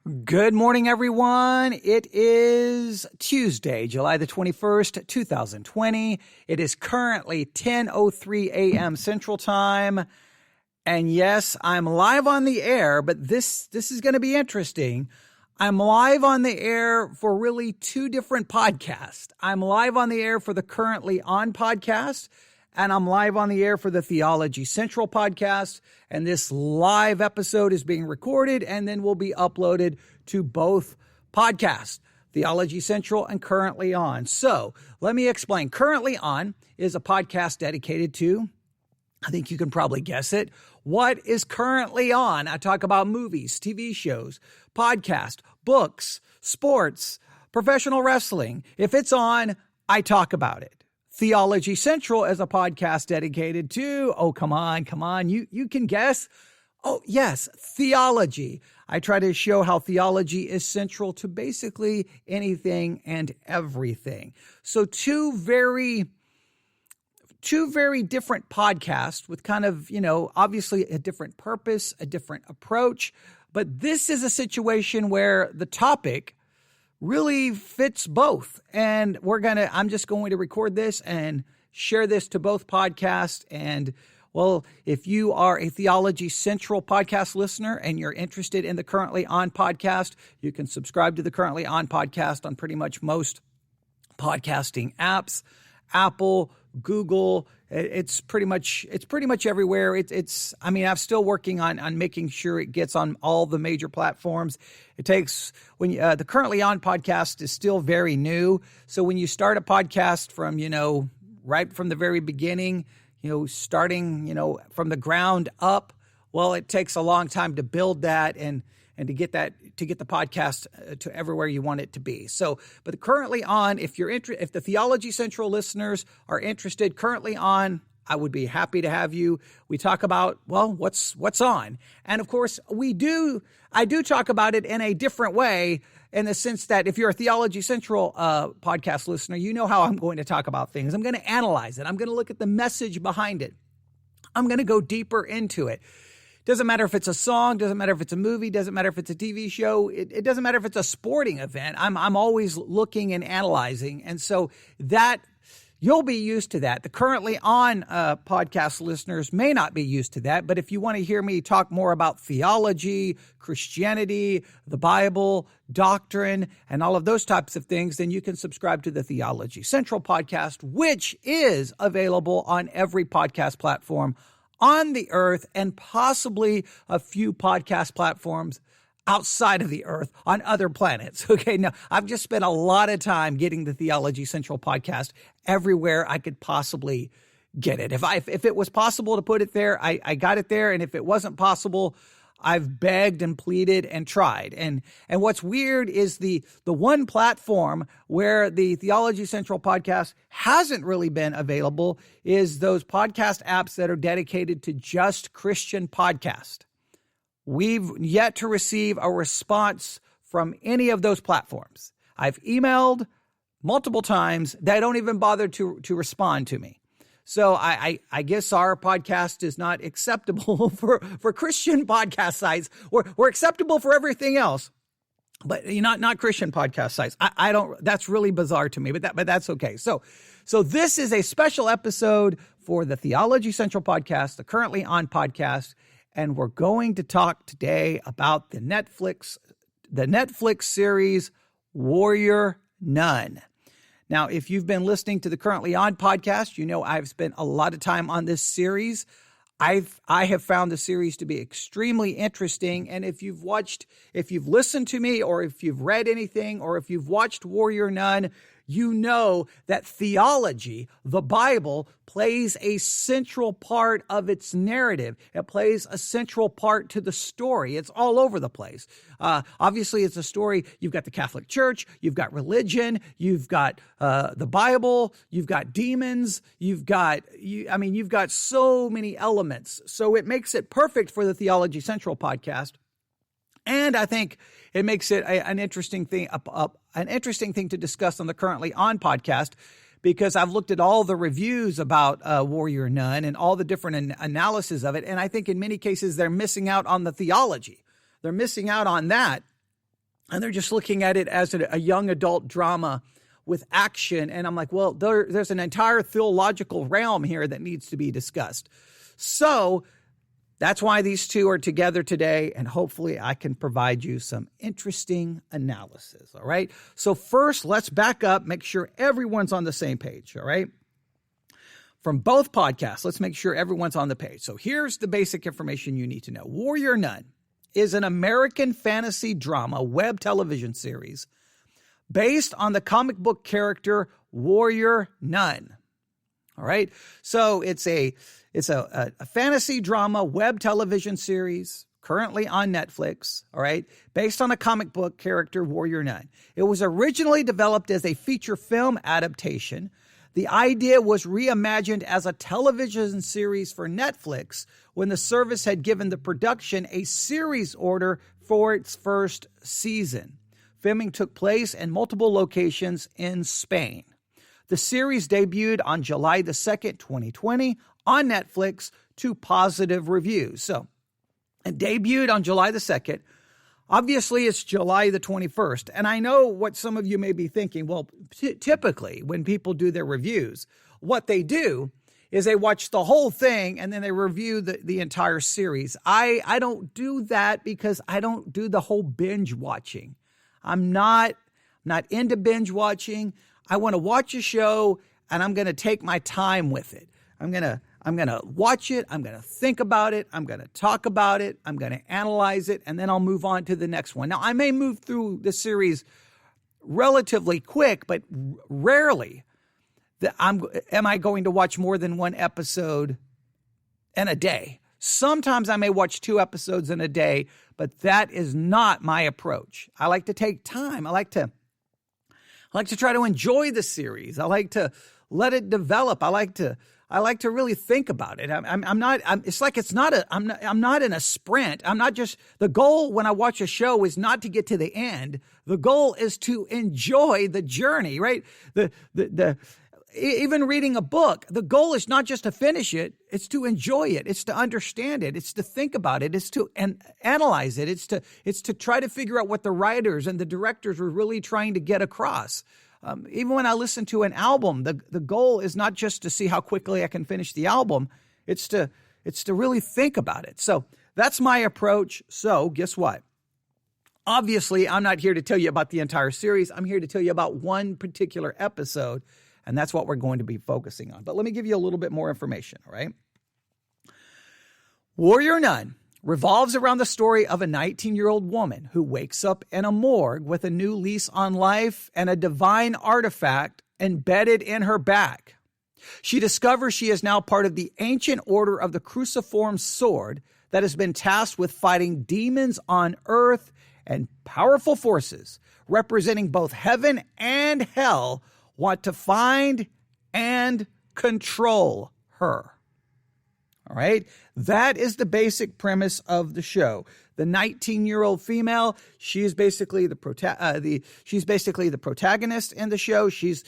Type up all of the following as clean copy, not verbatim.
Good morning, everyone. It is Tuesday, July the 21st, 2020. It is currently 10:03 a.m. Central Time. And yes, I'm live on the air, but this is going to be interesting. I'm live on the air for really two different podcasts. I'm live on the air for the Currently On podcast, and I'm live on the air for the Theology Central podcast. And this live episode is being recorded and then will be uploaded to both podcasts, Theology Central and Currently On. So let me explain. Currently On is a podcast dedicated to, I think you can probably guess it, what is currently on. I talk about movies, TV shows, podcasts, books, sports, professional wrestling. If it's on, I talk about it. Theology Central is a podcast dedicated to, come on, you can guess. Oh, yes, theology. I try to show how theology is central to basically anything and everything. So two very different podcasts with kind of, obviously a different purpose, a different approach. But this is a situation where the topic really fits both. And I'm just going to record this and share this to both podcasts. And well, if you are a Theology Central podcast listener and you're interested in the Currently On podcast, you can subscribe to the Currently On podcast on pretty much most podcasting apps, Apple, Google. It's pretty much everywhere. I'm still working on making sure it gets on all the major platforms. It takes the Currently On podcast is still very new. So when you start a podcast from, right from the very beginning, starting, from the ground up, well, it takes a long time to build that and to get the podcast to everywhere you want it to be. So, but Currently On, if the Theology Central listeners are interested, Currently On, I would be happy to have you. We talk about, what's on. And of course, I do talk about it in a different way, in the sense that if you're a Theology Central podcast listener, you know how I'm going to talk about things. I'm going to analyze it. I'm going to look at the message behind it. I'm going to go deeper into it. Doesn't matter if it's a song, doesn't matter if it's a movie, doesn't matter if it's a TV show, it doesn't matter if it's a sporting event. I'm always looking and analyzing. And so that you'll be used to that. The Currently On podcast listeners may not be used to that, but if you want to hear me talk more about theology, Christianity, the Bible, doctrine, and all of those types of things, then you can subscribe to the Theology Central podcast, which is available on every podcast platform on the earth and possibly a few podcast platforms outside of the earth on other planets. Okay, now I've just spent a lot of time getting the Theology Central podcast everywhere I could possibly get it. If it was possible to put it there, I got it there. And if it wasn't possible, I've begged and pleaded and tried. And what's weird is the one platform where the Theology Central podcast hasn't really been available is those podcast apps that are dedicated to just Christian podcast. We've yet to receive a response from any of those platforms. I've emailed multiple times. They don't even bother to respond to me. So I guess our podcast is not acceptable for Christian podcast sites. We're acceptable for everything else, but not Christian podcast sites. I don't. That's really bizarre to me, but that's okay. So this is a special episode for the Theology Central podcast, the Currently On podcast, and we're going to talk today about the Netflix series Warrior-nun. Now, if you've been listening to the Currently On podcast, you know I've spent a lot of time on this series. I have found the series to be extremely interesting. And if you've listened to me, or if you've read anything, or if you've watched Warrior-nun, you know that theology, the Bible, plays a central part of its narrative. It plays a central part to the story. It's all over the place. Obviously, it's a story. You've got the Catholic Church, you've got religion, you've got the Bible, you've got demons, you've got so many elements. So it makes it perfect for the Theology Central podcast. And I think it makes it an interesting thing to discuss on the Currently On podcast, because I've looked at all the reviews about Warrior-nun and all the different analysis of it. And I think in many cases, they're missing out on the theology. They're missing out on that. and they're just looking at it as a young adult drama with action. And I'm like, well, there's an entire theological realm here that needs to be discussed. So that's why these two are together today, and hopefully I can provide you some interesting analysis, all right? So first, let's back up, make sure everyone's on the same page, all right? From both podcasts, let's make sure everyone's on the page. So here's the basic information you need to know. Warrior-nun is an American fantasy drama web television series based on the comic book character Warrior-nun. All right. So it's a fantasy drama web television series currently on Netflix. All right. Based on a comic book character Warrior-nun. It was originally developed as a feature film adaptation. The idea was reimagined as a television series for Netflix when the service had given the production a series order for its first season. Filming took place in multiple locations in Spain. The series debuted on July the 2nd, 2020 on Netflix to positive reviews. So it debuted on July the 2nd. Obviously, it's July the 21st. And I know what some of you may be thinking. Well, typically when people do their reviews, what they do is they watch the whole thing and then they review the entire series. I don't do that because I don't do the whole binge watching. I'm not into binge watching. I want to watch a show and I'm going to take my time with it. I'm going to watch it. I'm going to think about it. I'm going to talk about it. I'm going to analyze it, and then I'll move on to the next one. Now, I may move through the series relatively quick, but rarely am I going to watch more than one episode in a day. Sometimes I may watch 2 episodes in a day, but that is not my approach. I like to take time. I like to try to enjoy the series. I like to let it develop. I like to really think about it. I'm not in a sprint. I'm not just, the goal when I watch a show is not to get to the end. The goal is to enjoy the journey, right? Even reading a book, the goal is not just to finish it, it's to enjoy it, it's to understand it, it's to think about it, it's to analyze it, it's to try to figure out what the writers and the directors were really trying to get across. Even when I listen to an album, the goal is not just to see how quickly I can finish the album, it's to really think about it. So that's my approach. So guess what? Obviously, I'm not here to tell you about the entire series. I'm here to tell you about one particular episode. And that's what we're going to be focusing on. But let me give you a little bit more information, all right? Warrior-nun revolves around the story of a 19-year-old woman who wakes up in a morgue with a new lease on life and a divine artifact embedded in her back. She discovers she is now part of the ancient order of the cruciform sword that has been tasked with fighting demons on earth and powerful forces representing both heaven and hell want to find and control her. All right? That is the basic premise of the show. The 19-year-old female, she's basically the protagonist in the show. She's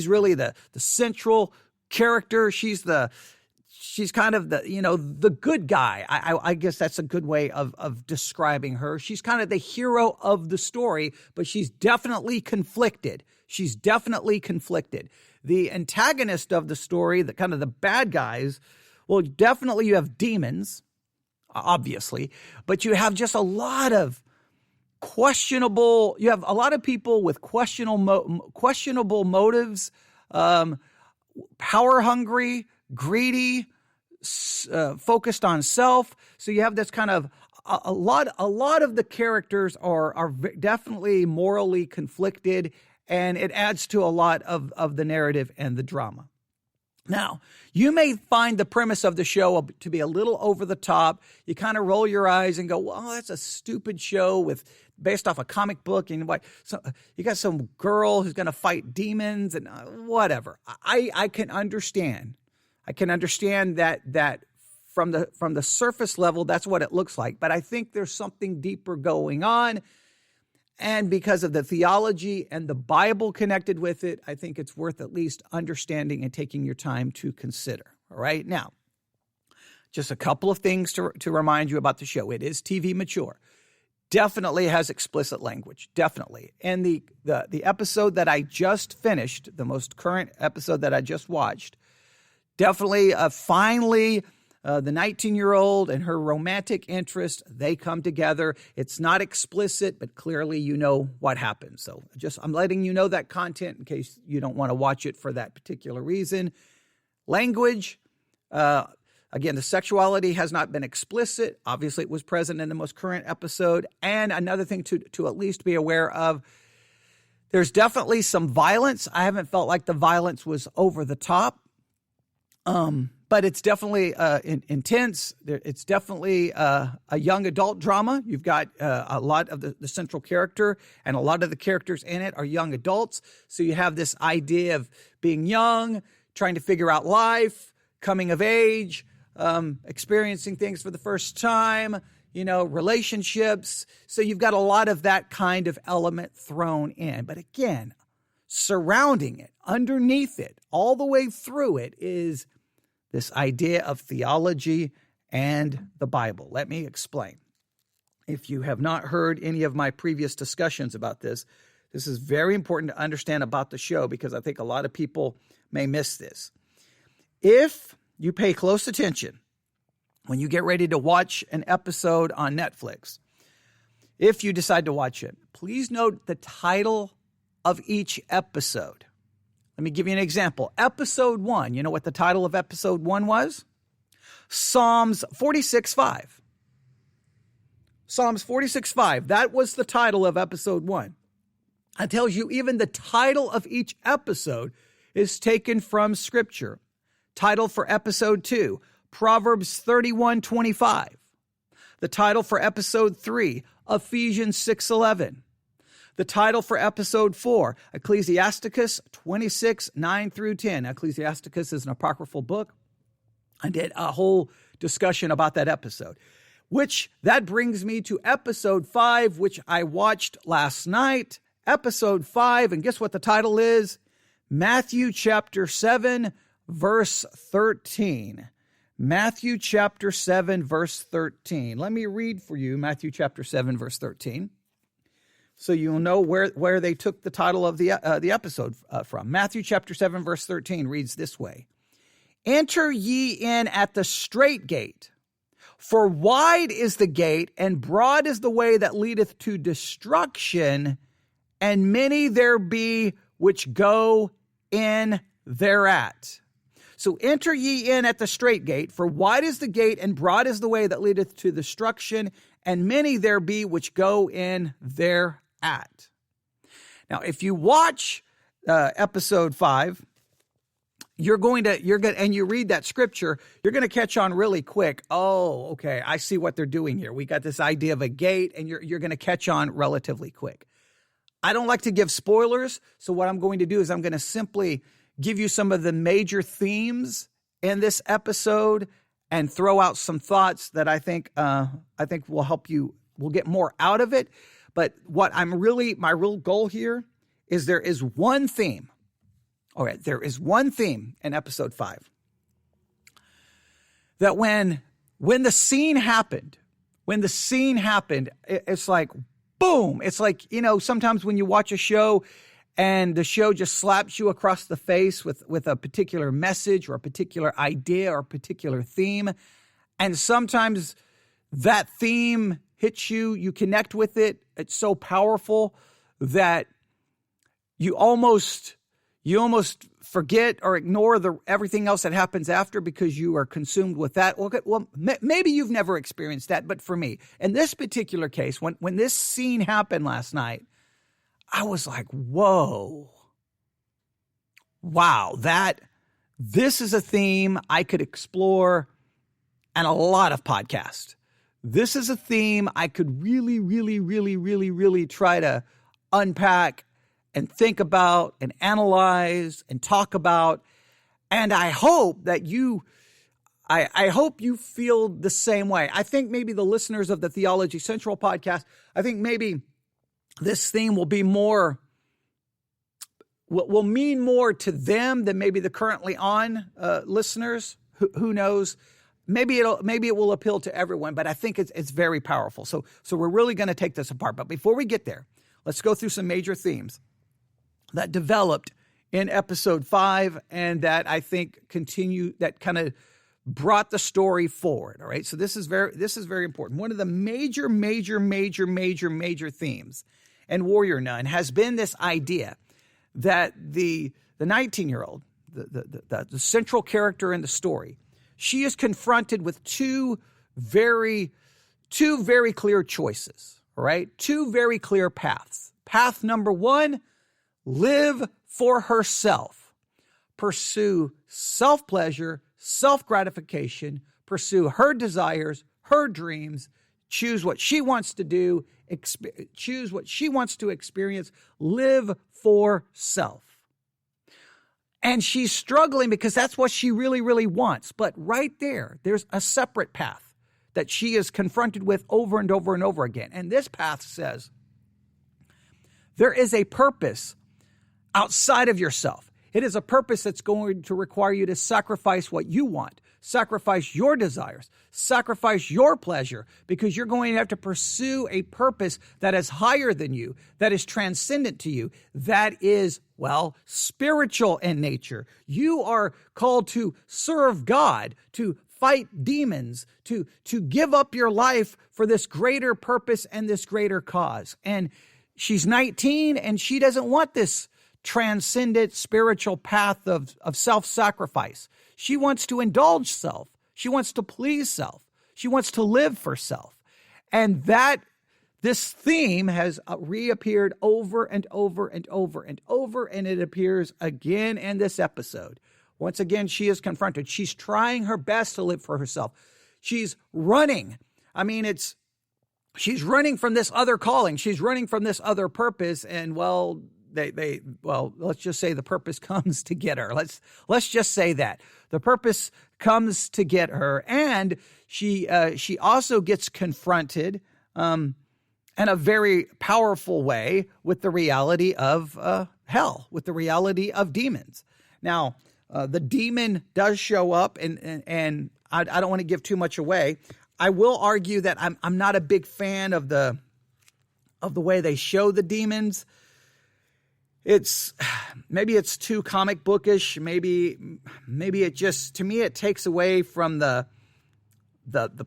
really the central character. She's kind of the good guy. I guess that's a good way of describing her. She's kind of the hero of the story, but she's definitely conflicted. The antagonist of the story, the kind of the bad guys, well, definitely you have demons, obviously, but you have just a lot of you have a lot of people with questionable motives, power hungry, greedy, focused on self. So you have this kind of a lot of the characters are definitely morally conflicted, and it adds to a lot of the narrative and the drama. Now, you may find the premise of the show to be a little over the top. You kind of roll your eyes and go, well, that's a stupid show based off a comic book. And so you got some girl who's going to fight demons and whatever. I can understand. I can understand that from the surface level, that's what it looks like. But I think there's something deeper going on. And because of the theology and the Bible connected with it, I think it's worth at least understanding and taking your time to consider. All right. Now, just a couple of things to remind you about the show. It is TV mature. definitely has explicit language, definitely. And the episode that I just finished, the most current episode that I just watched, definitely, finally, the 19-year-old and her romantic interest, they come together. It's not explicit, but clearly you know what happens. So I'm letting you know that content in case you don't want to watch it for that particular reason. Language, again, the sexuality has not been explicit. Obviously, it was present in the most current episode. And another thing to at least be aware of, there's definitely some violence. I haven't felt like the violence was over the top. But it's definitely intense. It's definitely a young adult drama. You've got a lot of the central character, and a lot of the characters in it are young adults. So you have this idea of being young, trying to figure out life, coming of age, experiencing things for the first time, relationships. So you've got a lot of that kind of element thrown in. But again, surrounding it, underneath it, all the way through it is this idea of theology and the Bible. Let me explain. If you have not heard any of my previous discussions about this, this is very important to understand about the show because I think a lot of people may miss this. If you pay close attention when you get ready to watch an episode on Netflix, if you decide to watch it, please note the title of each episode. Let me give you an example. Episode 1, you know what the title of episode 1 was? Psalms 46:5. Psalms 46:5. That was the title of episode 1. That tells you even the title of each episode is taken from Scripture. Title for episode 2, Proverbs 31:25. The title for episode 3, Ephesians 6:11. The title for episode 4, Ecclesiasticus 26:9-10. Ecclesiasticus is an apocryphal book. I did a whole discussion about that episode, which that brings me to episode 5, which I watched last night. Episode 5, and guess what the title is? Matthew chapter 7, verse 13. Matthew chapter 7, verse 13. Let me read for you Matthew chapter 7, verse 13. So you'll know where they took the title of the episode from. Matthew chapter 7, verse 13 reads this way. Enter ye in at the strait gate, for wide is the gate, and broad is the way that leadeth to destruction, and many there be which go in thereat. So enter ye in at the strait gate, for wide is the gate, and broad is the way that leadeth to destruction, and many there be which go in thereat. Now, if you watch episode 5, you're going to, and you read that scripture, you're going to catch on really quick. Oh, okay, I see what they're doing here. We got this idea of a gate, and you're going to catch on relatively quick. I don't like to give spoilers, so what I'm going to do is I'm going to simply give you some of the major themes in this episode and throw out some thoughts that I think will help you. We'll get more out of it. But what my real goal here is there is one theme. All right, there is one theme in episode 5 that when the scene happened, it's like, boom. It's like, sometimes when you watch a show and the show just slaps you across the face with a particular message or a particular idea or a particular theme. And sometimes that theme hits you, you connect with it. It's so powerful that you almost forget or ignore everything else that happens after because you are consumed with that. Well, maybe you've never experienced that, but for me, in this particular case, when this scene happened last night, I was like, whoa, wow, this is a theme I could explore in a lot of podcasts. This is a theme I could really, really, really, really, really try to unpack and think about and analyze and talk about. And I hope that I hope you feel the same way. I think maybe the listeners of the Theology Central podcast, I think maybe this theme will mean more to them than maybe the currently on listeners. Who knows? maybe it will appeal to everyone, but I think it's very powerful. So we're really going to take this apart. But before we get there, let's go through some major themes that developed in episode 5 and that I think that kind of brought the story forward. All right. So this is very important. One of the major themes in warrior-nun has been this idea that the 19-year-old, the central character in the story, she is confronted with two very clear choices. All right. Two very clear paths. Path number 1, live for herself. Pursue self-pleasure, self-gratification, pursue her desires, her dreams, choose what she wants to do, choose what she wants to experience, live for self. And she's struggling because that's what she really wants. But right there's a separate path that she is confronted with over and over and over again. And this path says, there is a purpose outside of yourself. It is a purpose that's going to require you to sacrifice what you want, sacrifice your desires, sacrifice your pleasure, because you're going to have to pursue a purpose that is higher than you, that is transcendent to you, that is, spiritual in nature. You are called to serve God, to fight demons, to give up your life for this greater purpose and this greater cause. And she's 19 and she doesn't want this transcendent spiritual path of self-sacrifice. She wants to indulge self. She wants to please self. She wants to live for self. And this theme has reappeared over and over and over and over, and it appears again in this episode. Once again, she is confronted. She's trying her best to live for herself. She's running. She's running from this other calling. She's running from this other purpose, and let's just say the purpose comes to get her. Let's just say that the purpose comes to get her, and she also gets confronted in a very powerful way with the reality of hell, with the reality of demons. Now, the demon does show up, and I don't want to give too much away. I will argue that I'm not a big fan of the way they show the demons. Maybe it's too comic bookish. Maybe it just, to me, it takes away from the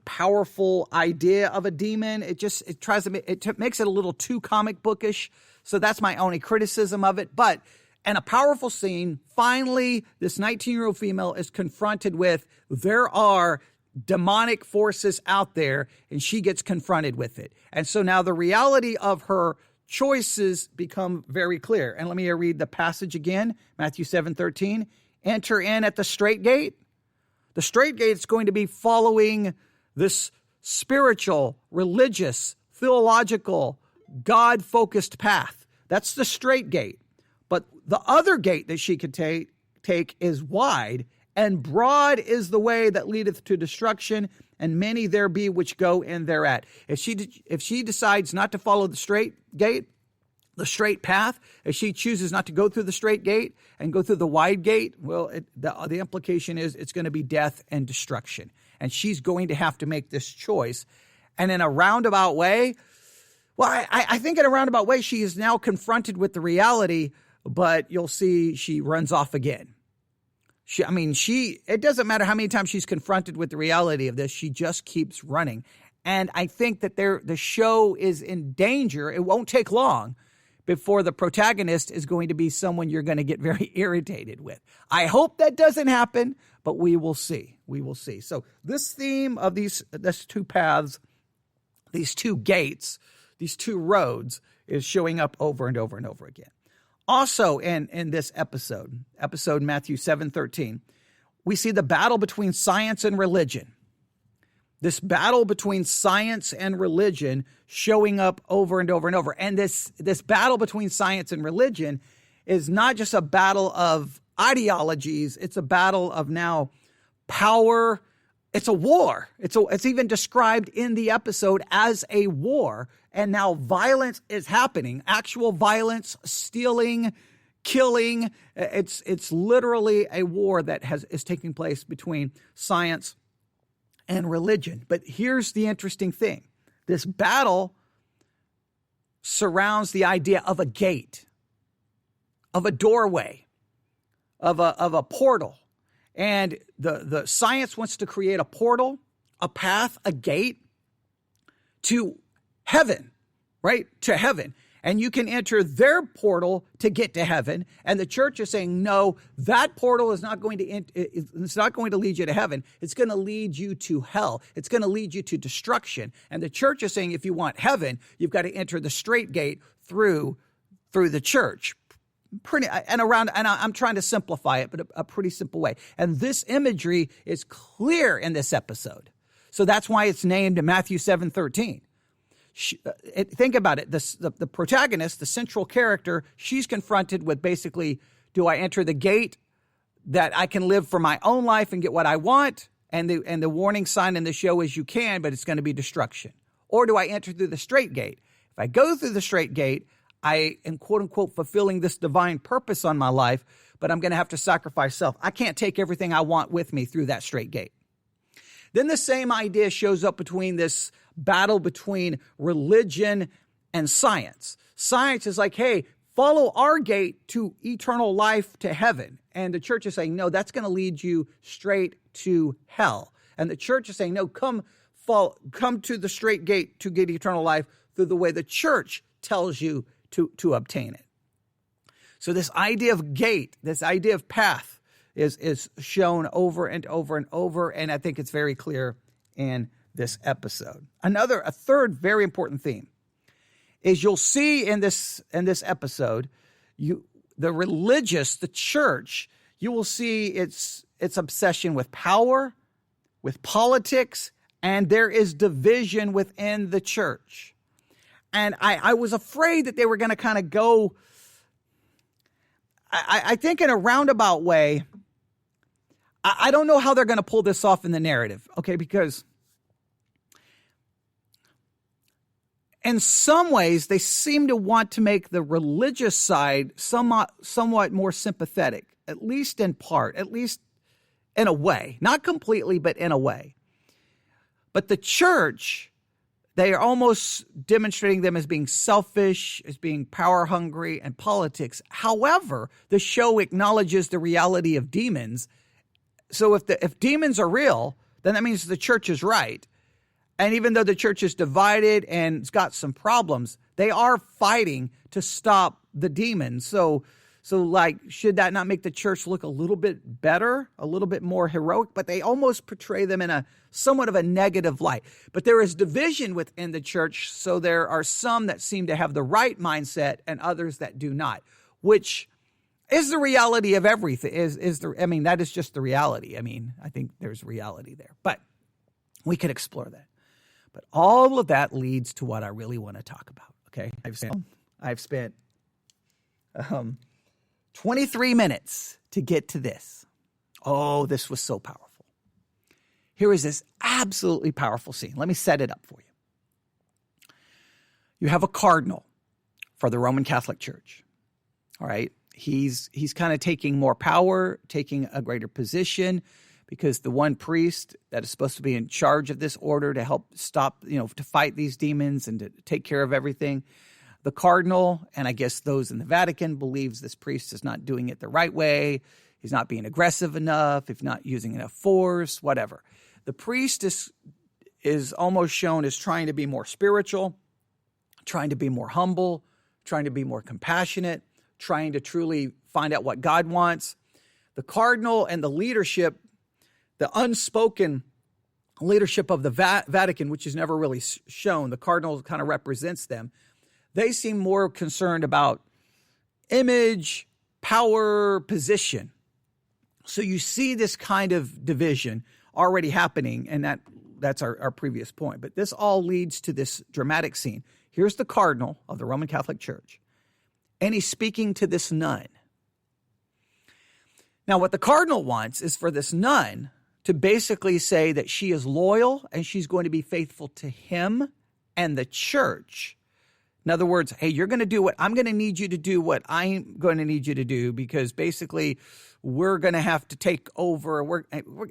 powerful idea of a demon. It makes it a little too comic bookish. So that's my only criticism of it. But in a powerful scene, finally, this 19-year-old female is confronted with, there are demonic forces out there, and she gets confronted with it. And so now the reality of her choices become very clear. And let me read the passage again, Matthew 7:13. Enter in at the straight gate. The straight gate is going to be following this spiritual, religious, theological, God-focused path. That's the straight gate. But the other gate that she could take is wide, and broad is the way that leadeth to destruction, and many there be which go in thereat. If she decides not to follow the straight gate, the straight path, if she chooses not to go through the straight gate and go through the wide gate, the implication is it's going to be death and destruction. And she's going to have to make this choice. And in a roundabout way, I think in a roundabout way, she is now confronted with the reality, but you'll see she runs off again. It doesn't matter how many times she's confronted with the reality of this, she just keeps running. And I think that the show is in danger. It won't take long before the protagonist is going to be someone you're going to get very irritated with. I hope that doesn't happen, but we will see. We will see. So this theme of these two paths, these two gates, these two roads is showing up over and over and over again. Also in this episode Matthew 7:13, we see the battle between science and religion. This battle between science and religion showing up over and over and over. And this battle between science and religion is not just a battle of ideologies. It's a battle of now power. It's a war. It's even described in the episode as a war. And now violence is happening. Actual violence, stealing, killing. It's literally a war that is taking place between science and religion. But here's the interesting thing. This battle surrounds the idea of a gate, of a doorway, of a portal. And the science wants to create a portal, a path, a gate to heaven, right? To heaven. And you can enter their portal to get to heaven. And the church is saying, no, that portal is not going to, it's not going to lead you to heaven. It's going to lead you to hell. It's going to lead you to destruction. And the church is saying, if you want heaven, you've got to enter the straight gate through the church. I'm trying to simplify it, but a pretty simple way. And this imagery is clear in this episode. So that's why it's named in Matthew 7:13. Think about it. The protagonist, the central character, she's confronted with basically, do I enter the gate that I can live for my own life and get what I want? And the warning sign in the show is you can, but it's going to be destruction. Or do I enter through the straight gate? If I go through the straight gate, I am, quote unquote, fulfilling this divine purpose on my life, but I'm going to have to sacrifice self. I can't take everything I want with me through that straight gate. Then the same idea shows up between this battle between religion and science. Science is like, hey, follow our gate to eternal life, to heaven. And the church is saying, no, that's going to lead you straight to hell. And the church is saying, no, come to the straight gate to get eternal life through the way the church tells you to obtain it. So this idea of gate, this idea of path is shown over and over and over, and I think it's very clear in this episode. A third very important theme is you'll see in this episode, the church, you will see its obsession with power, with politics, and there is division within the church. And I was afraid that they were going to kind of go, I think in a roundabout way. I don't know how they're going to pull this off in the narrative, okay? Because in some ways, they seem to want to make the religious side somewhat more sympathetic, at least in part, at least in a way. Not completely, but in a way. But the church, they are almost demonstrating them as being selfish, as being power hungry, and politics. However, the show acknowledges the reality of demons. So if demons are real, then that means the church is right. And even though the church is divided and it's got some problems, they are fighting to stop the demons. So like, should that not make the church look a little bit better, a little bit more heroic? But they almost portray them in a somewhat of a negative light. But there is division within the church, so there are some that seem to have the right mindset and others that do not, which is the reality of everything. That is just the reality. I think there's reality there, but we could explore that. But all of that leads to what I really want to talk about. Okay, I've spent 23 minutes to get to this. Oh, this was so powerful. Here is this absolutely powerful scene. Let me set it up for you. You have a cardinal for the Roman Catholic Church. All right. He's kind of taking more power, taking a greater position, because the one priest that is supposed to be in charge of this order to help stop, to fight these demons and to take care of everything, the cardinal, and I guess those in the Vatican, believes this priest is not doing it the right way. He's not being aggressive enough. He's not using enough force, whatever. The priest is almost shown as trying to be more spiritual, trying to be more humble, trying to be more compassionate, trying to truly find out what God wants. The cardinal and the leadership, the unspoken leadership of the Vatican, which is never really shown, the cardinal kind of represents them. They seem more concerned about image, power, position. So you see this kind of division already happening, and that's our previous point. But this all leads to this dramatic scene. Here's the cardinal of the Roman Catholic Church, and he's speaking to this nun. Now, what the cardinal wants is for this nun to basically say that she is loyal and she's going to be faithful to him and the church, In other words, hey, you're going to do what I'm going to need you to do, what I'm going to need you to do, because basically we're going to have to take over.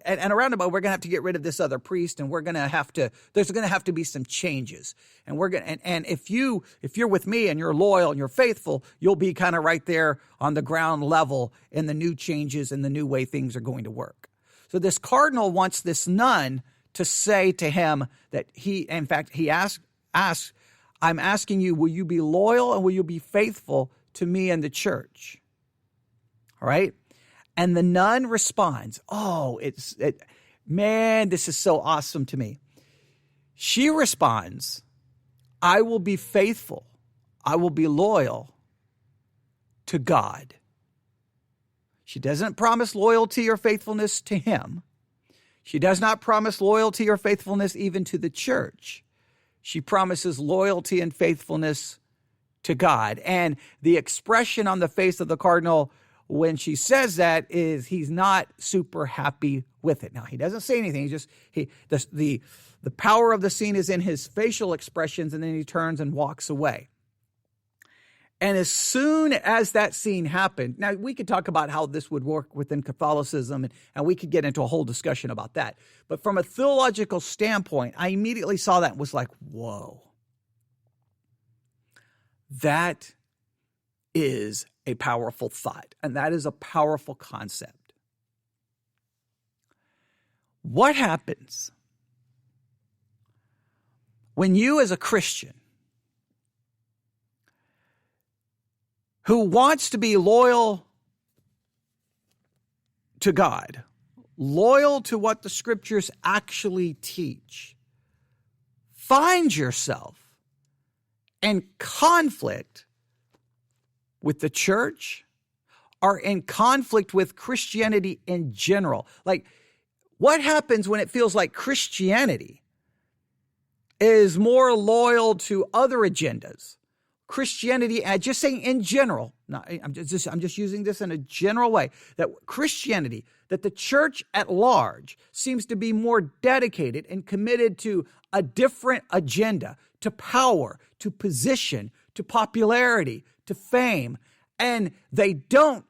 And around about, we're going to have to get rid of this other priest, and there's going to have to be some changes. And and if you're with me and you're loyal and you're faithful, you'll be kind of right there on the ground level in the new changes and the new way things are going to work. So this cardinal wants this nun to say to him that he asks, I'm asking you, will you be loyal and will you be faithful to me and the church? All right. And the nun responds, man, this is so awesome to me. She responds, I will be faithful. I will be loyal to God. She doesn't promise loyalty or faithfulness to him. She does not promise loyalty or faithfulness even to the church. She promises loyalty and faithfulness to God. And the expression on the face of the cardinal when she says that is he's not super happy with it. Now, he doesn't say anything. The power of the scene is in his facial expressions, and then he turns and walks away. And as soon as that scene happened, now we could talk about how this would work within Catholicism, and we could get into a whole discussion about that. But from a theological standpoint, I immediately saw that and was like, whoa. That is a powerful thought, and that is a powerful concept. What happens when you as a Christian who wants to be loyal to God, loyal to what the scriptures actually teach, find yourself in conflict with the church or in conflict with Christianity in general? Like, what happens when it feels like Christianity is more loyal to other agendas? Christianity, just saying in general, I'm just using this in a general way, that Christianity, that the church at large seems to be more dedicated and committed to a different agenda, to power, to position, to popularity, to fame, and they don't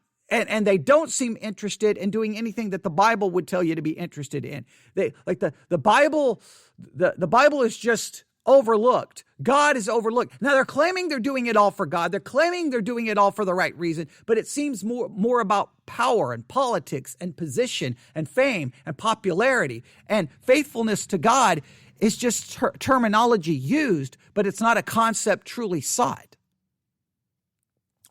seem interested in doing anything that the Bible would tell you to be interested in. The Bible is just overlooked. God is overlooked. Now they're claiming they're doing it all for God. They're claiming they're doing it all for the right reason, but it seems more about power and politics and position and fame and popularity, and faithfulness to God is just terminology used, but it's not a concept truly sought.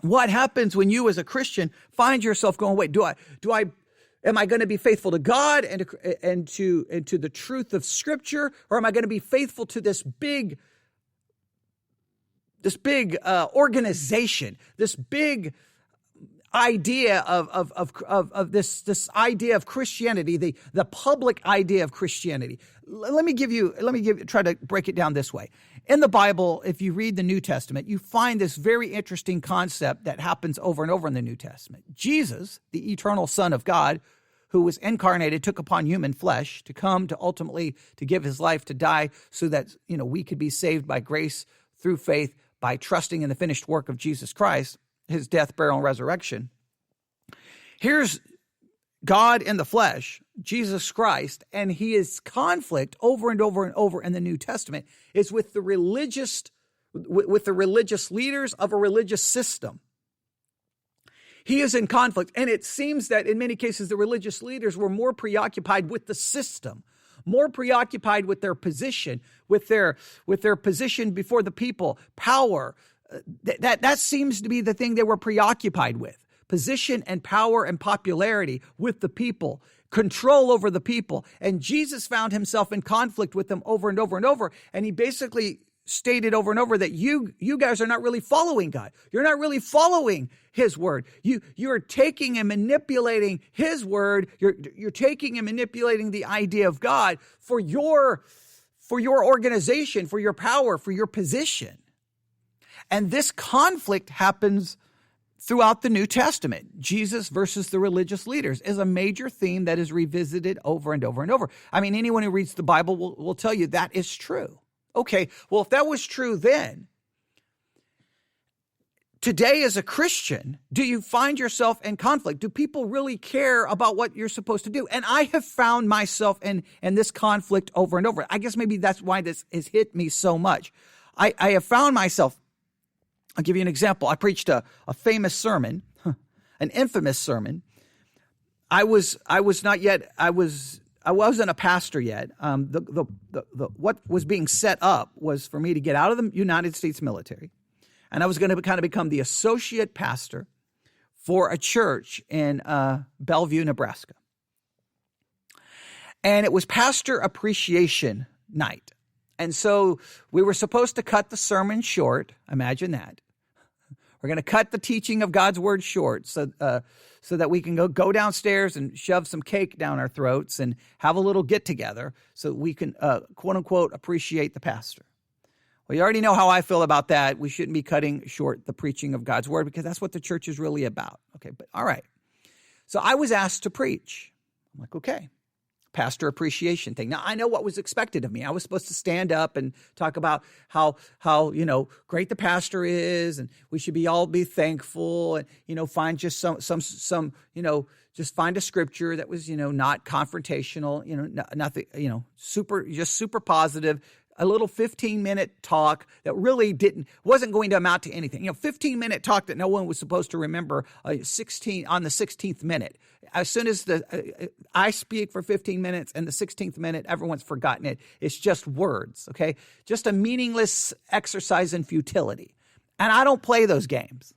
What happens when you as a Christian find yourself going, wait, am I going to be faithful to God and to the truth of Scripture, or am I going to be faithful to this big organization, this big idea of this idea of Christianity, the public idea of Christianity? Let me try to break it down this way. In the Bible, if you read the New Testament, you find this very interesting concept that happens over and over in the New Testament. Jesus, the eternal Son of God, who was incarnated, took upon human flesh to come to ultimately to give his life to die so that, we could be saved by grace through faith by trusting in the finished work of Jesus Christ, his death, burial, and resurrection. Here's God in the flesh, Jesus Christ, and his conflict over and over and over in the New Testament is with the religious leaders of a religious system. He is in conflict, and it seems that in many cases the religious leaders were more preoccupied with the system, more preoccupied with their position, with their position before the people, power. That seems to be the thing they were preoccupied with. Position and power and popularity with the people, control over the people. And Jesus found himself in conflict with them over and over and over. And he basically stated over and over that you guys are not really following God. You're not really following his word. You're taking and manipulating his word. You're taking and manipulating the idea of God for your organization, for your power, for your position. And this conflict happens throughout the New Testament. Jesus versus the religious leaders is a major theme that is revisited over and over and over. I mean, anyone who reads the Bible will tell you that is true. Okay, well, if that was true then, today as a Christian, do you find yourself in conflict? Do people really care about what you're supposed to do? And I have found myself in this conflict over and over. I guess maybe that's why this has hit me so much. I have found myself, I'll give you an example. I preached a famous sermon, an infamous sermon. I wasn't a pastor yet. What was being set up was for me to get out of the United States military. And I was going to kind of become the associate pastor for a church in Bellevue, Nebraska. And it was pastor appreciation night. And so we were supposed to cut the sermon short. Imagine that. We're going to cut the teaching of God's word short so that we can go downstairs and shove some cake down our throats and have a little get together so we can, quote unquote, appreciate the pastor. Well, you already know how I feel about that. We shouldn't be cutting short the preaching of God's word because that's what the church is really about. Okay, but all right. So I was asked to preach. I'm like, okay, pastor appreciation thing. Now, I know what was expected of me. I was supposed to stand up and talk about how great the pastor is, and we should all be thankful, and find just some just find a scripture that was not confrontational, nothing, super positive. A little 15-minute talk that really wasn't going to amount to anything. 15-minute talk that no one was supposed to remember on the 16th minute. As soon as I speak for 15 minutes and the 16th minute, everyone's forgotten it. It's just words, okay? Just a meaningless exercise in futility. And I don't play those games.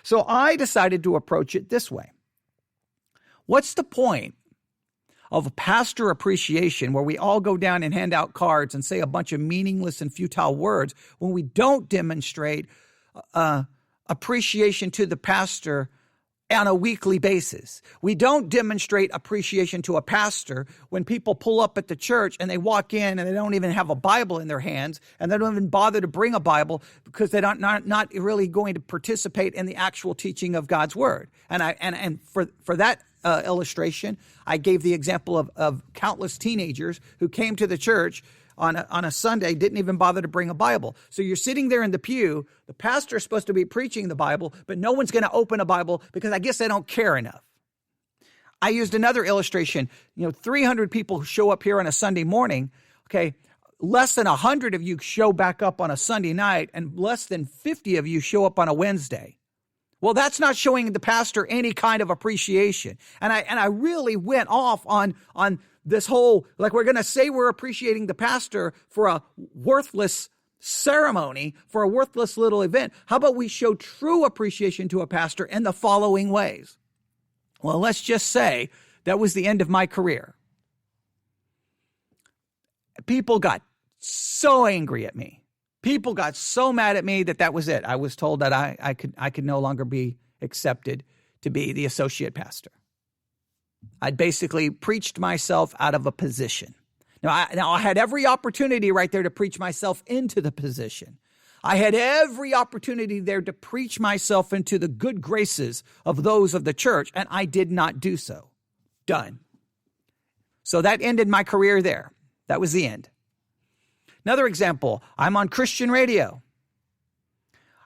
So I decided to approach it this way. What's the point of a pastor appreciation where we all go down and hand out cards and say a bunch of meaningless and futile words when we don't demonstrate appreciation to the pastor on a weekly basis? We don't demonstrate appreciation to a pastor when people pull up at the church and they walk in and they don't even have a Bible in their hands and they don't even bother to bring a Bible because they're not really going to participate in the actual teaching of God's word. And for that illustration, I gave the example of countless teenagers who came to the church on a Sunday, didn't even bother to bring a Bible. So you're sitting there in the pew, the pastor is supposed to be preaching the Bible, but no one's going to open a Bible because I guess they don't care enough. I used another illustration. 300 people show up here on a Sunday morning. Okay, less than 100 of you show back up on a Sunday night, and less than 50 of you show up on a Wednesday. Well, that's not showing the pastor any kind of appreciation. And I really went off on this whole, like, we're going to say we're appreciating the pastor for a worthless ceremony, for a worthless little event. How about we show true appreciation to a pastor in the following ways? Well, let's just say that was the end of my career. People got so angry at me. People got so mad at me that was it. I was told that I could no longer be accepted to be the associate pastor. I'd basically preached myself out of a position. Now I had every opportunity right there to preach myself into the position. I had every opportunity there to preach myself into the good graces of those of the church, and I did not do so. Done. So that ended my career there. That was the end. Another example, I'm on Christian radio.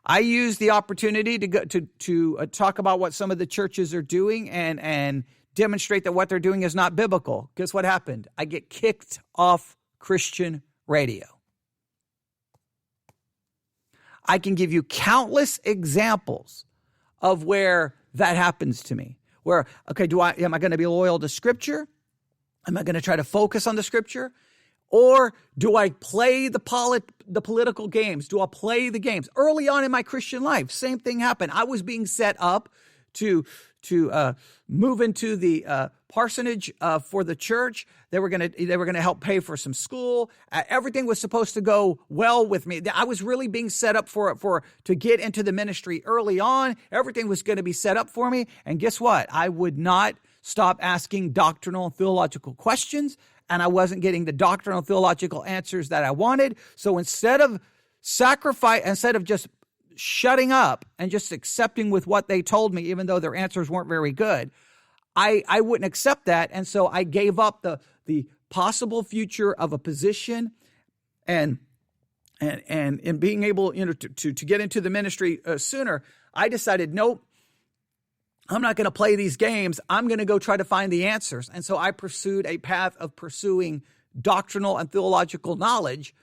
I use the opportunity to go to talk about what some of the churches are doing and demonstrate that what they're doing is not biblical. Guess what happened? I get kicked off Christian radio. I can give you countless examples of where that happens to me. Where, okay, am I going to be loyal to Scripture? Am I going to try to focus on the Scripture? Or do I play the political games? Do I play the games? Early on in my Christian life, same thing happened. I was being set up to move into the parsonage for the church. They were going to help pay for some school. Everything was supposed to go well with me. I was really being set up to get into the ministry early on. Everything was going to be set up for me. And guess what? I would not stop asking doctrinal and theological questions, and I wasn't getting the doctrinal and theological answers that I wanted. So instead of just shutting up and just accepting with what they told me, even though their answers weren't very good, I wouldn't accept that. And so I gave up the possible future of a position and and in being able, to get into the ministry sooner, I decided, nope, I'm not going to play these games. I'm going to go try to find the answers. And so I pursued a path of pursuing doctrinal and theological knowledge,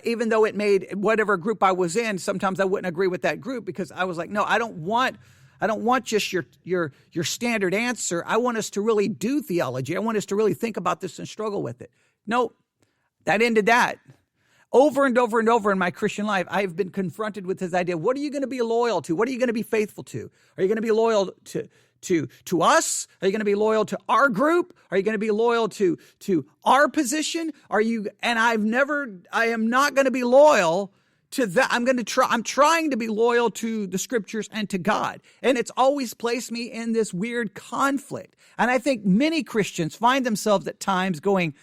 even though it made whatever group I was in, sometimes I wouldn't agree with that group, because I was like, no, I don't want just your standard answer. I want us to really do theology. I want us to really think about this and struggle with it. No, that ended that. Over and over and over in my Christian life, I've been confronted with this idea. What are you going to be loyal to? What are you going to be faithful to? Are you going to be loyal to us? Are you going to be loyal to our group? Are you going to be loyal to our position? I am not going to be loyal to that. I'm trying to be loyal to the scriptures and to God. And it's always placed me in this weird conflict. And I think many Christians find themselves at times going,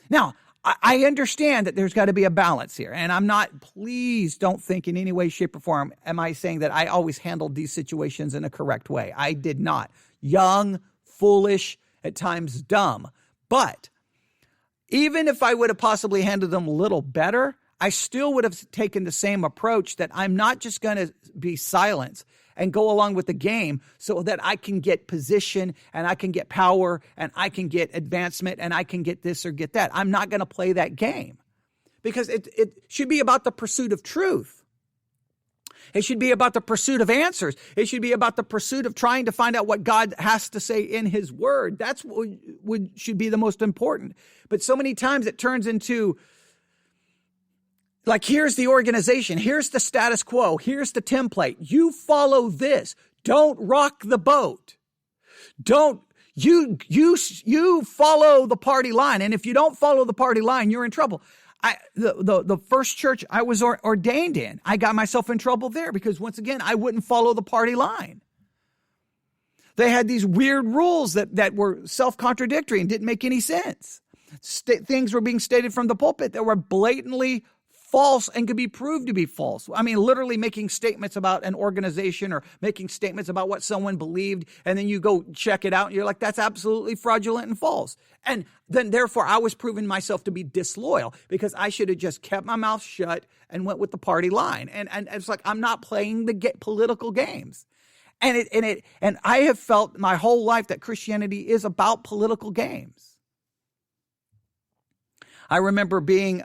Now, I understand that there's got to be a balance here. And please don't think in any way, shape, or form am I saying that I always handled these situations in a correct way. I did not. Young, foolish, at times dumb. But even if I would have possibly handled them a little better, I still would have taken the same approach, that I'm not just going to be silent and go along with the game so that I can get position and I can get power and I can get advancement and I can get this or get that. I'm not going to play that game, because it should be about the pursuit of truth. It should be about the pursuit of answers. It should be about the pursuit of trying to find out what God has to say in his word. That's what should be the most important. But so many times it turns into, like, here's the organization, here's the status quo, here's the template. You follow this. Don't rock the boat. You follow the party line. And if you don't follow the party line, you're in trouble. The first church I was ordained in, I got myself in trouble there because, once again, I wouldn't follow the party line. They had these weird rules that were self-contradictory and didn't make any sense. Things were being stated from the pulpit that were blatantly false and could be proved to be false. I mean, literally making statements about an organization or making statements about what someone believed, and then you go check it out and you're like, that's absolutely fraudulent and false. And then therefore I was proving myself to be disloyal, because I should have just kept my mouth shut and went with the party line. And it's like, I'm not playing the political games. And I have felt my whole life that Christianity is about political games. I remember being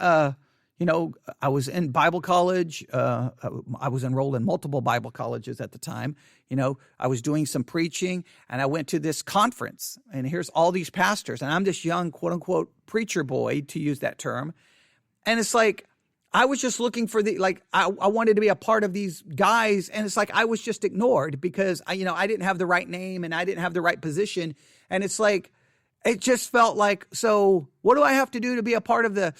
I was in Bible college. I was enrolled in multiple Bible colleges at the time. I was doing some preaching, and I went to this conference, and here's all these pastors, and I'm this young, quote unquote, preacher boy, to use that term. And it's like, I was just looking for I wanted to be a part of these guys. And it's like, I was just ignored because I didn't have the right name and I didn't have the right position. And it's like, it just felt like, so what do I have to do to be a part of to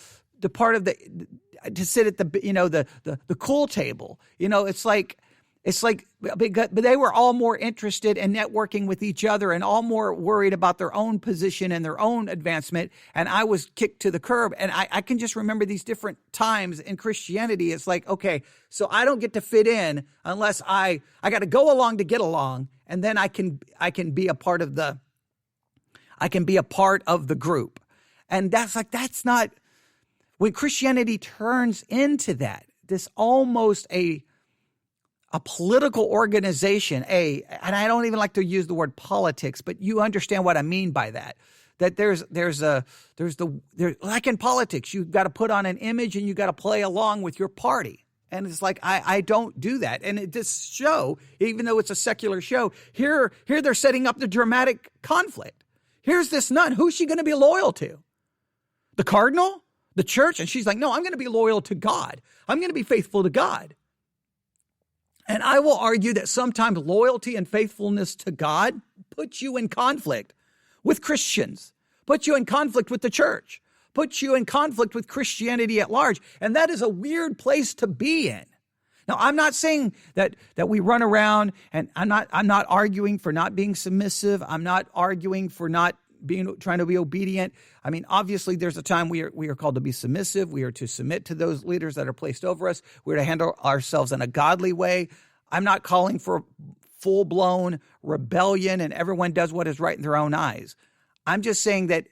sit at the cool table? But they were all more interested in networking with each other and all more worried about their own position and their own advancement. And I was kicked to the curb. And I can just remember these different times in Christianity. It's like, okay, so I don't get to fit in unless I got to go along to get along. And then I can be a part of the group. And that's not, when Christianity turns into that, this almost a political organization, and I don't even like to use the word politics, but you understand what I mean by that. That there's like in politics, you've got to put on an image and you got to play along with your party. And it's like, I don't do that. And this show, even though it's a secular show, here they're setting up the dramatic conflict. Here's this nun. Who's she going to be loyal to? The cardinal? The church? And she's like, no, I'm going to be loyal to God. I'm going to be faithful to God. And I will argue that sometimes loyalty and faithfulness to God puts you in conflict with Christians, puts you in conflict with the church, puts you in conflict with Christianity at large. And that is a weird place to be in. Now, I'm not saying that we run around, and I'm not arguing for not being submissive. I'm not arguing for not trying to be obedient. I mean, obviously, there's a time we are called to be submissive. We are to submit to those leaders that are placed over us. We're to handle ourselves in a godly way. I'm not calling for full-blown rebellion and everyone does what is right in their own eyes. I'm just saying that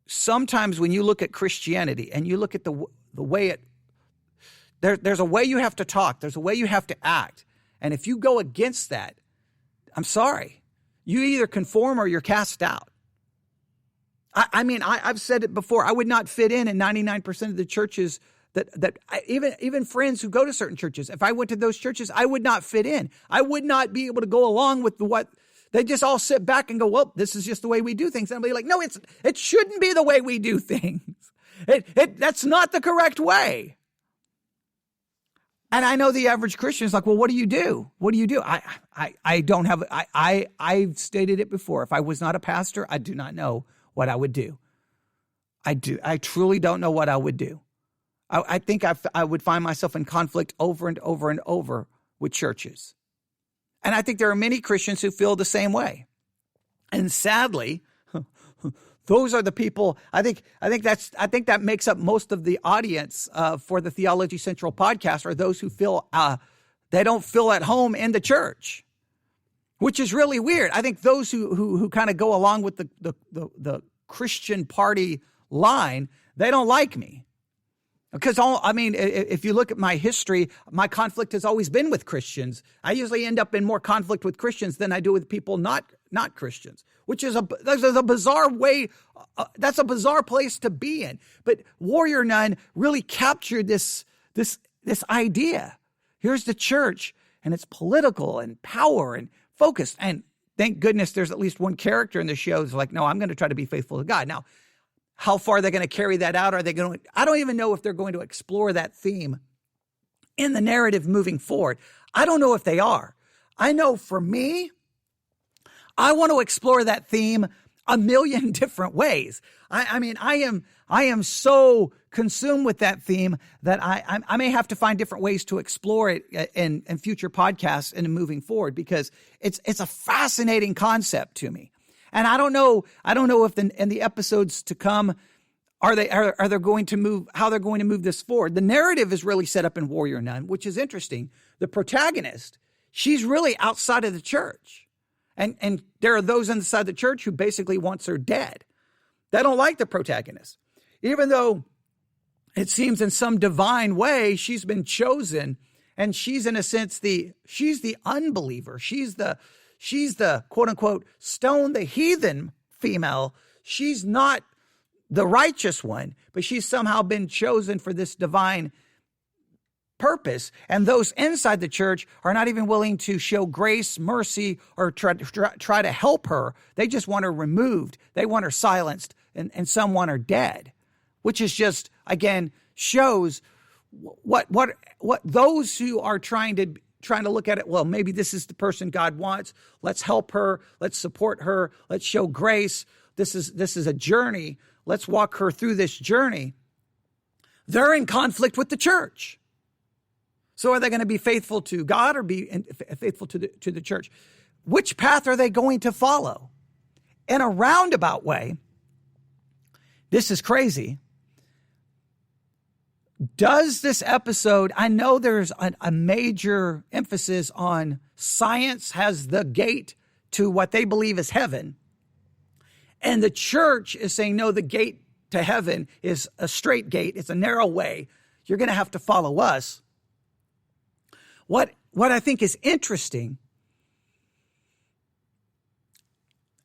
sometimes when you look at Christianity and you look at the way it There's a way you have to talk. There's a way you have to act. And if you go against that, I'm sorry. You either conform or you're cast out. I've said it before. I would not fit in 99% of the churches that even friends who go to certain churches. If I went to those churches, I would not fit in. I would not be able to go along with what they just all sit back and go, well, this is just the way we do things. And I'll be like, no, it shouldn't be the way we do things. That's not the correct way. And I know the average Christian is like, well, what do you do? What do you do? I don't have, I've stated it before. If I was not a pastor, I do not know what I would do. I truly don't know what I would do. I think I would find myself in conflict over and over and over with churches. And I think there are many Christians who feel the same way. And sadly, those are the people. I think that makes up most of the audience for the Theology Central podcast, are those who feel they don't feel at home in the church, which is really weird. I think those who kind of go along with the Christian party line, they don't like me. Because if you look at my history, my conflict has always been with Christians. I usually end up in more conflict with Christians than I do with people not Christians, which is a bizarre way. That's a bizarre place to be in. But warrior-nun really captured this idea. Here's the church, and it's political and power and focused. And thank goodness there's at least one character in the show who's like, no, I'm going to try to be faithful to God. Now, how far they're going to carry that out? I don't even know if they're going to explore that theme in the narrative moving forward. I don't know if they are. I know for me, I want to explore that theme a million different ways. I am so consumed with that theme that I may have to find different ways to explore it in future podcasts and moving forward, because it's a fascinating concept to me. And I don't know if in the episodes to come, are they going to move, how they're going to move this forward. The narrative is really set up in warrior-nun, which is interesting. The protagonist, she's really outside of the church. And there are those inside the church who basically wants her dead. They don't like the protagonist. Even though it seems in some divine way she's been chosen, and she's in a sense she's the unbeliever. She's the quote unquote stone the heathen female. She's not the righteous one, but she's somehow been chosen for this divine purpose. And those inside the church are not even willing to show grace, mercy, or try to help her. They just want her removed. They want her silenced, and some want her dead, which is just, again, shows what those who are trying to look at it. Well, maybe this is the person God wants. Let's help her. Let's support her. Let's show grace. This is a journey. Let's walk her through this journey. They're in conflict with the church. So are they going to be faithful to God or be faithful to the church? Which path are they going to follow? In a roundabout way, this is crazy. Does this episode, I know there's a major emphasis on science has the gate to what they believe is heaven. And the church is saying, no, the gate to heaven is a straight gate. It's a narrow way. You're going to have to follow us. What I think is interesting,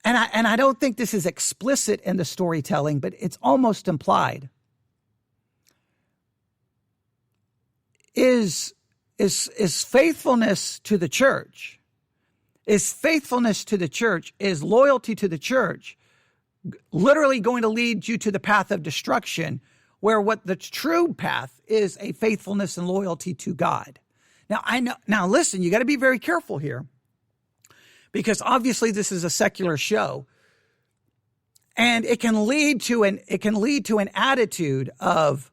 and I don't think this is explicit in the storytelling, but it's almost implied, is faithfulness to the church. Is faithfulness to the church, is loyalty to the church, literally going to lead you to the path of destruction, where what the true path is a faithfulness and loyalty to God. Now listen, you got to be very careful here, because obviously this is a secular show, and it can lead to an attitude of,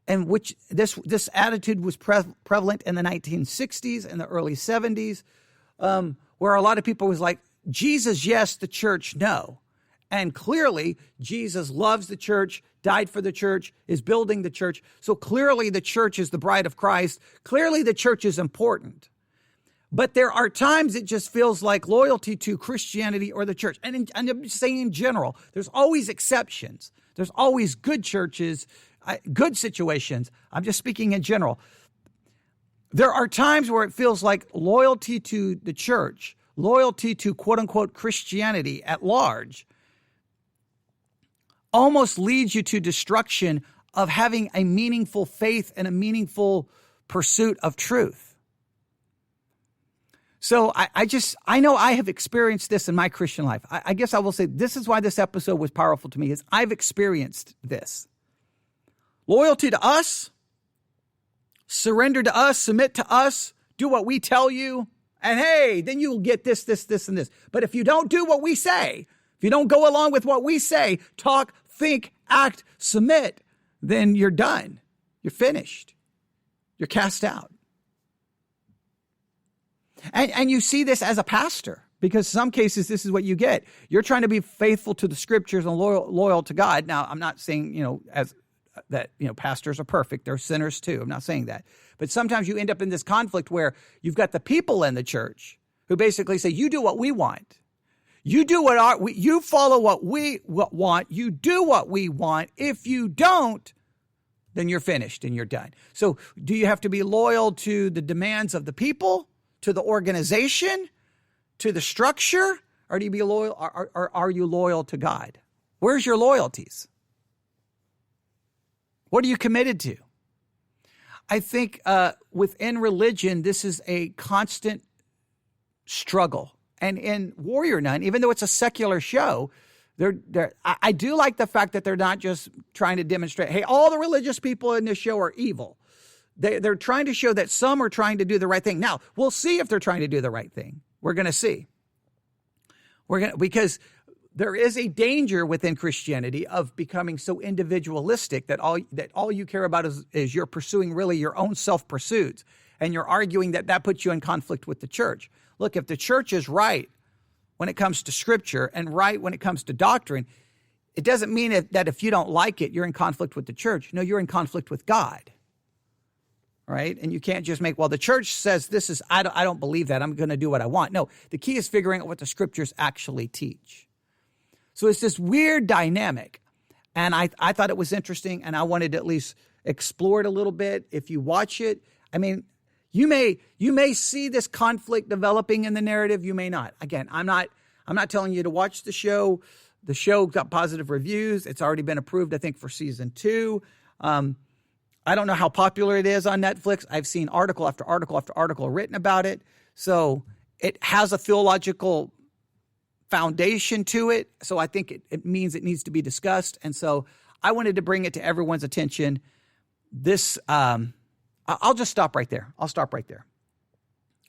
and which this attitude was prevalent in the 1960s and the early 70s, where a lot of people was like, Jesus, yes, the church, no. And clearly, Jesus loves the church, died for the church, is building the church. So clearly, the church is the bride of Christ. Clearly, the church is important. But there are times it just feels like loyalty to Christianity or the church. And I'm just saying in general, there's always exceptions. There's always good churches, good situations. I'm just speaking in general. There are times where it feels like loyalty to the church, loyalty to quote-unquote Christianity at large, almost leads you to destruction of having a meaningful faith and a meaningful pursuit of truth. So I know I have experienced this in my Christian life. I guess I will say this is why this episode was powerful to me, is I've experienced this. Loyalty to us, surrender to us, submit to us, do what we tell you, and hey, then you'll get this, and this. But if you don't do what we say, if you don't go along with what we say, talk, think, act, submit, then you're done. You're finished. You're cast out. And you see this as a pastor, because in some cases, this is what you get. You're trying to be faithful to the scriptures and loyal to God. Now, I'm not saying, pastors are perfect. They're sinners too. I'm not saying that. But sometimes you end up in this conflict where you've got the people in the church who basically say, you do what we want. You do you follow what we want. You do what we want. If you don't, then you're finished and you're done. So do you have to be loyal to the demands of the people, to the organization, to the structure, or do you be loyal? Or are you loyal to God? Where's your loyalties? What are you committed to? I think within religion, this is a constant struggle. And in Warrior-Nun, even though it's a secular show, I do like the fact that they're not just trying to demonstrate, hey, all the religious people in this show are evil. They're trying to show that some are trying to do the right thing. Now, we'll see if they're trying to do the right thing. We're going to see. Because there is a danger within Christianity of becoming so individualistic that all you care about is you're pursuing really your own self-pursuits, and you're arguing that puts you in conflict with the church. Look, if the church is right when it comes to scripture and right when it comes to doctrine, it doesn't mean that if you don't like it, you're in conflict with the church. No, you're in conflict with God. Right? And you can't just the church says I don't believe that. I'm going to do what I want. No, the key is figuring out what the scriptures actually teach. So it's this weird dynamic. And I thought it was interesting, and I wanted to at least explore it a little bit. If you watch it, I mean, you may see this conflict developing in the narrative. You may not. Again, I'm not telling you to watch the show. The show got positive reviews. It's already been approved, I think, for season 2. I don't know how popular it is on Netflix. I've seen article after article after article written about it. So it has a theological foundation to it. So I think it means it needs to be discussed. And so I wanted to bring it to everyone's attention. I'll just stop right there. I'll stop right there.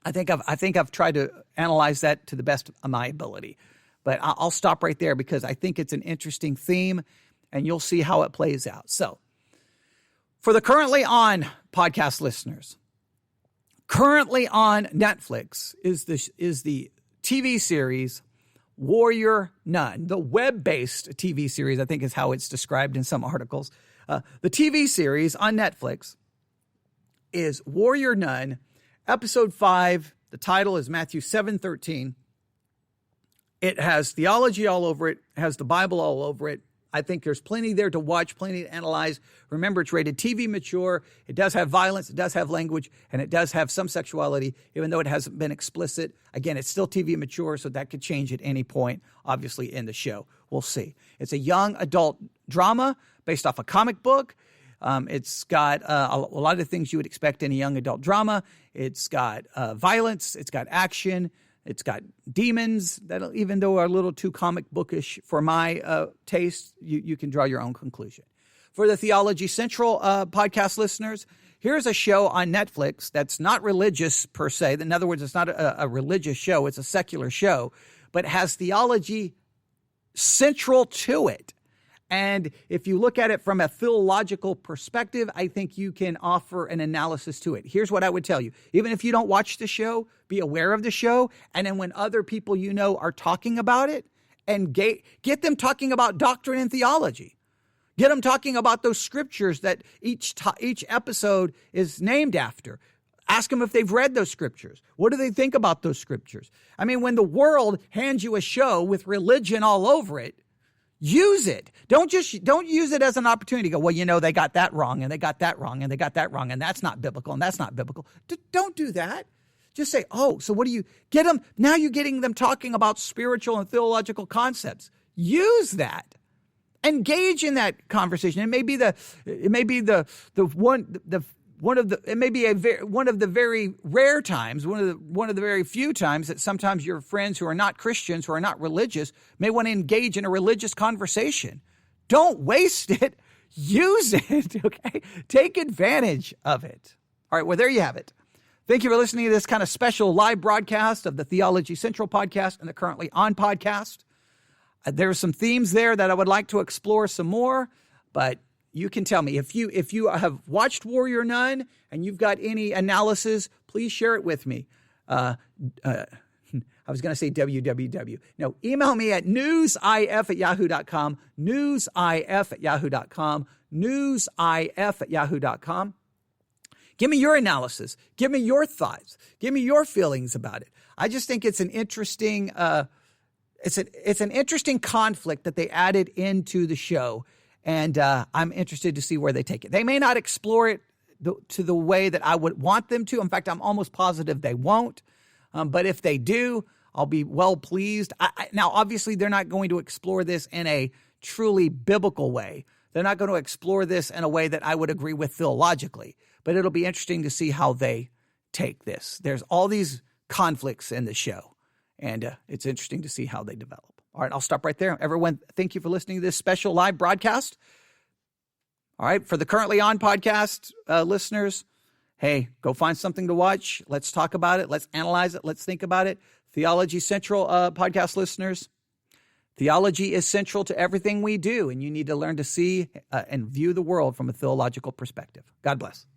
I think I've tried to analyze that to the best of my ability. But I'll stop right there because I think it's an interesting theme, and you'll see how it plays out. So, for the currently on podcast listeners, currently on Netflix is the TV series Warrior-Nun, the web-based TV series, I think is how it's described in some articles. The TV series on Netflix is Warrior-Nun, episode 5. The title is Matthew 7:13. It has theology all over it, has the Bible all over it. I think there's plenty there to watch, plenty to analyze. Remember, it's rated TV mature. It does have violence. It does have language, and it does have some sexuality, even though it hasn't been explicit. Again, it's still TV mature, so that could change at any point, obviously, in the show. We'll see. It's a young adult drama based off a comic book. It's got a lot of things you would expect in a young adult drama. It's got violence. It's got action. It's got demons that, even though are a little too comic bookish for my taste, you can draw your own conclusion. For the Theology Central podcast listeners, here's a show on Netflix that's not religious per se. In other words, it's not a religious show. It's a secular show, but has theology central to it. And if you look at it from a theological perspective, I think you can offer an analysis to it. Here's what I would tell you. Even if you don't watch the show, be aware of the show. And then when other people you know are talking about it, and get them talking about doctrine and theology. Get them talking about those scriptures that each episode is named after. Ask them if they've read those scriptures. What do they think about those scriptures? I mean, when the world hands you a show with religion all over it, Use it. Don't use it as an opportunity to go, well, they got that wrong and they got that wrong and they got that wrong and that's not biblical and that's not biblical. Don't do that. Just say, oh, so what do you get them? Now you're getting them talking about spiritual and theological concepts. Use that. Engage in that conversation. It may be one of the very rare times, one of the very few times that sometimes your friends who are not Christians, who are not religious, may want to engage in a religious conversation. Don't waste it. Use it, okay? Take advantage of it. All right, well, there you have it. Thank you for listening to this kind of special live broadcast of the Theology Central podcast and the Currently On podcast. There are some themes there that I would like to explore some more, but you can tell me if you have watched Warrior Nun and you've got any analysis, please share it with me. I was going to say www. No, email me at newsif@yahoo.com, newsif@yahoo.com, newsif@yahoo.com. Give me your analysis. Give me your thoughts. Give me your feelings about it. I just think it's an interesting it's an interesting conflict that they added into the show. And I'm interested to see where they take it. They may not explore it to the way that I would want them to. In fact, I'm almost positive they won't. But if they do, I'll be well pleased. Now, obviously, they're not going to explore this in a truly biblical way. They're not going to explore this in a way that I would agree with theologically. But it'll be interesting to see how they take this. There's all these conflicts in the show. And it's interesting to see how they develop. All right, I'll stop right there. Everyone, thank you for listening to this special live broadcast. All right, for the Currently On podcast listeners, hey, go find something to watch. Let's talk about it. Let's analyze it. Let's think about it. Theology Central podcast listeners, theology is central to everything we do, and you need to learn to see and view the world from a theological perspective. God bless.